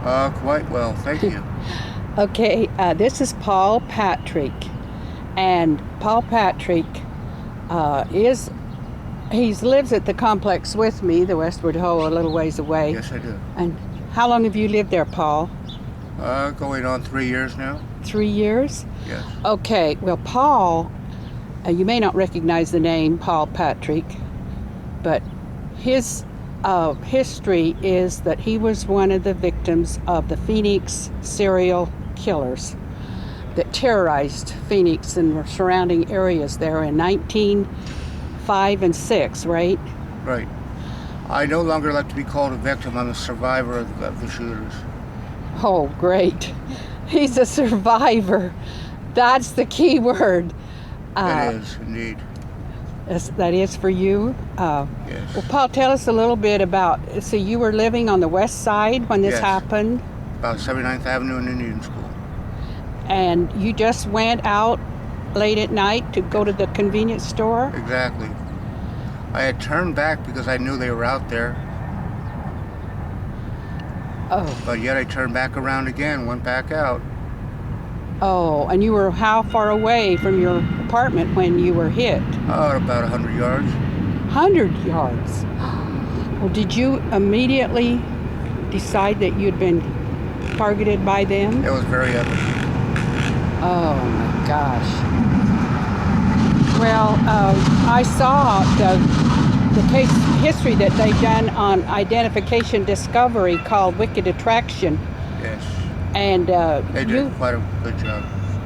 Quite well, thank you. Okay, this is Paul Patrick, and Paul Patrick he lives at the complex with me, the Westward Ho, a little ways away. Yes, I do. And how long have you lived there, Paul? Going on 3 years now. 3 years? Yes. Okay, well, Paul, you may not recognize the name Paul Patrick, but his history is that he was one of the victims of the Phoenix serial killers that terrorized Phoenix and surrounding areas there in 1905 and 6, right? Right. I no longer like to be called a victim. I'm a survivor of the shooters. Oh, great. He's a survivor. That's the key word. It is, indeed. That is for you? Yes. Well, Paul, tell us a little bit about, so you were living on the west side when this Yes. happened, About 79th Avenue and Indian School. and you just went out late at night to go to the convenience store? Exactly. I had turned back because I knew they were out there, Oh, but yet I turned back around again, went back out. oh, and you were how far away from your apartment when you were hit? About 100 yards. 100 yards. Well, did you immediately decide that you'd been targeted by them? It was very epic. Oh my gosh. Well, I saw the case history that they've done on identification discovery called Wicked Attraction. Yes. And They did quite a good job.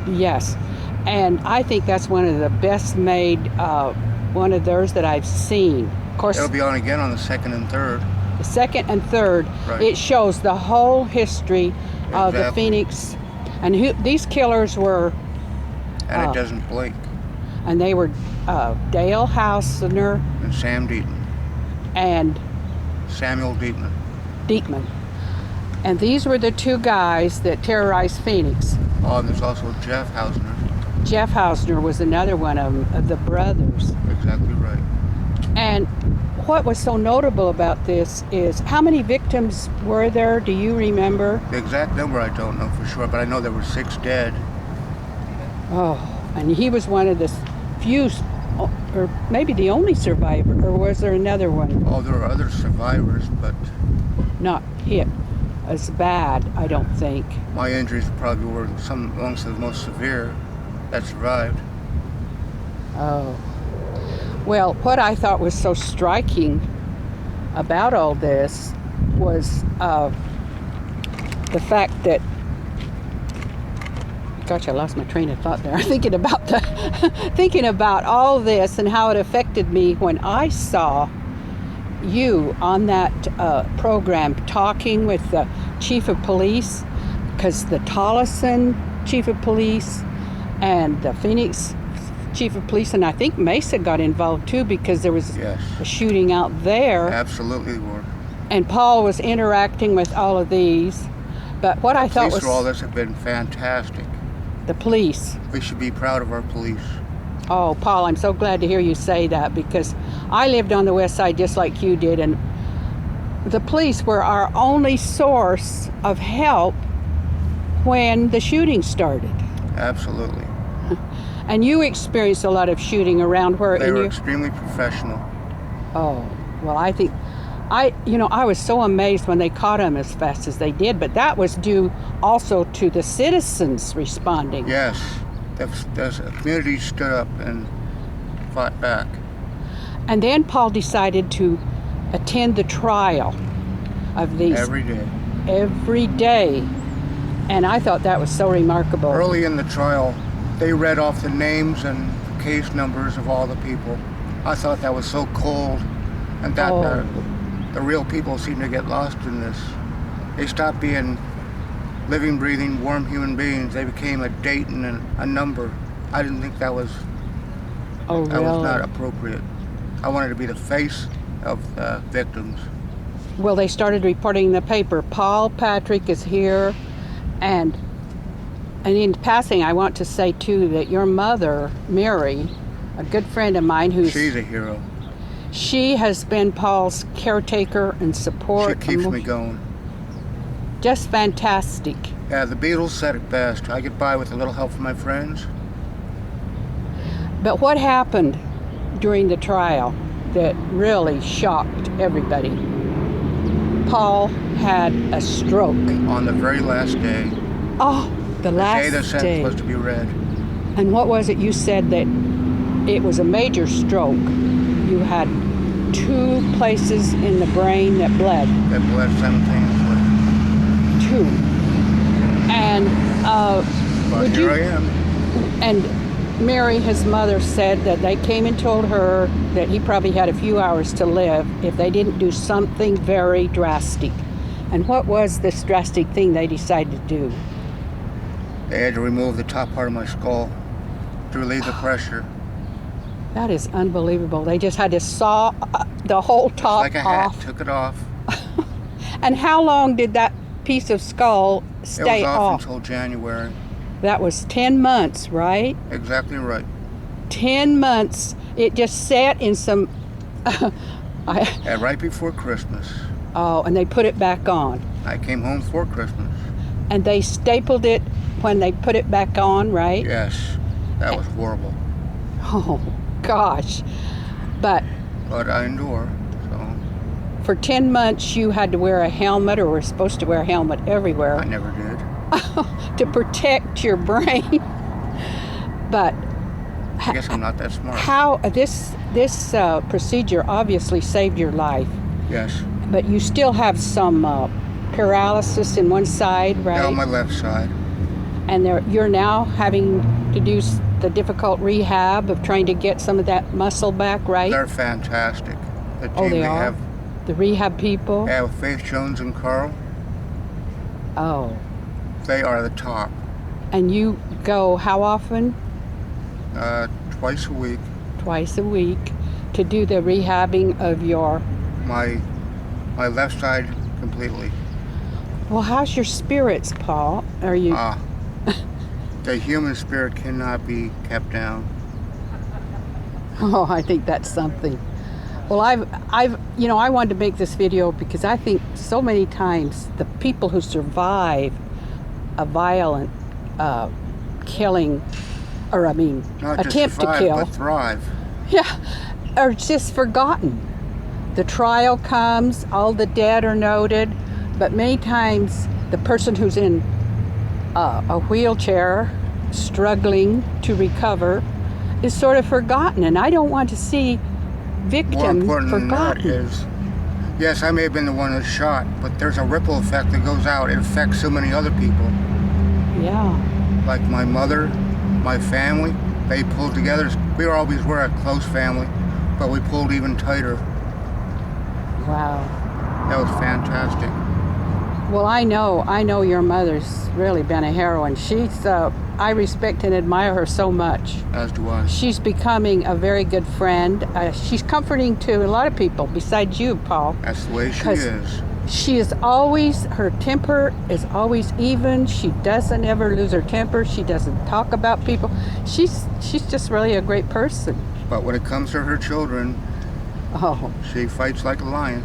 yes, and I think that's one of the best made one of theirs that I've seen. Of course, It'll be on again on the 2nd and 3rd. the second and third, Right. it shows the whole history of the Exactly. Phoenix, and these killers were, And it doesn't blink. and they were Dale Hausner And Sam Deaton. and Samuel Deaton. Dietman. And these were the two guys that terrorized Phoenix. Oh, and there's also Jeff Hausner. Jeff Hausner was another one of the brothers. Exactly right. And what was so notable about this is, how many victims were there? Do you remember? The exact number I don't know for sure, but I know there were 6 dead. Oh, and he was one of the few, or maybe the only survivor, or was there another one? Oh, there were other survivors, but Not hit as bad, I don't think. my injuries probably were some amongst the most severe that survived. Oh. Well, what I thought was so striking about all this was the fact that, gosh, I lost my train of thought there. Thinking about all this and how it affected me when I saw you on that program talking with the chief of police, because the Tolleson chief of police and the Phoenix chief of police, and I think Mesa got involved too, because there was Yes. a shooting out there. Absolutely were. And Paul was interacting with all of these. But what I thought Police was through all this have been fantastic. the police. We should be proud of our police. Oh, Paul, I'm so glad to hear you say that, because I lived on the west side just like you did, and the police were our only source of help when the shooting started. Absolutely. And you experienced a lot of shooting around where They in were you. extremely professional. Oh, well, I think I was so amazed when they caught him as fast as they did, but that was due also to the citizens responding. Yes. The community stood up and fought back. And then Paul decided to attend the trial of these Every day. every day. And I thought that was so remarkable. Early in the trial, they read off the names and case numbers of all the people. I thought that was so cold, and that Oh. the real people seem to get lost in this. They stopped being living, breathing, warm human beings. They became a date and a number. I didn't think that was Oh, that was not really? appropriate. I wanted to be the face of the victims. Well, they started reporting in the paper, Paul Patrick is here. And in passing, I want to say, too, that your mother, Mary, a good friend of mine She's a hero. she has been Paul's caretaker and support. She keeps me going. Just fantastic. Yeah, the Beatles said it best. I get by with a little help from my friends. But what happened during the trial that really shocked everybody? Paul had a stroke. On the very last day. Oh, the last day the sentence was to be read. And what was it you said that it was a major stroke? You had 2 places in the brain that bled. That bled simultaneously. 2. And But here I am. And Mary, his mother, said that they came and told her that he probably had a few hours to live if they didn't do something very drastic. And what was this drastic thing they decided to do? They had to remove the top part of my skull to relieve the pressure. That is unbelievable. They just had to saw the whole top Like a hat, off. took it off. And how long did that piece of skull stay It was off off? until January. That was 10 months, right? Exactly right. 10 months. It just sat in some... And right before Christmas. Oh, and they put it back on. I came home for Christmas. And they stapled it when they put it back on, right? Yes, that was horrible. Oh, gosh. But But I endure, so for 10 months, you had to wear a helmet, or were supposed to wear a helmet everywhere I never did. to protect your brain. But I guess I'm not that smart. how this procedure obviously saved your life, Yes. but you still have some paralysis in one side, right? Down my left side. And you're now having to do the difficult rehab of trying to get some of that muscle back, right? They're fantastic. The team Oh, they are? have. The rehab people? Yeah, with Faith Jones and Carl, Oh. they are the top. And you go how often? Twice a week. Twice a week to do the rehabbing of your... My left side completely. Well, how's your spirits, Paul? Are you... The human spirit cannot be kept down. Oh, I think that's something. Well, I wanted to make this video because I think so many times the people who survive a violent killing, or Not just attempt survive, to kill, but thrive. yeah, are just forgotten. The trial comes, all the dead are noted, but many times the person who's in a wheelchair, struggling to recover, is sort of forgotten, and I don't want to see victim More important forgotten. than that is, yes, I may have been the one that's shot, but there's a ripple effect that goes out. It affects so many other people. Yeah. Like my mother, my family, they pulled together. We always were a close family, but we pulled even tighter. Wow. That was fantastic. Well, I know your mother's really been a heroine. She's, I respect and admire her so much. As do I. She's becoming a very good friend. She's comforting to a lot of people besides you, Paul. That's the way she 'Cause is. She is always, her temper is always even. She doesn't ever lose her temper. She doesn't talk about people. She's just really a great person. But when it comes to her children, Oh. she fights like a lion.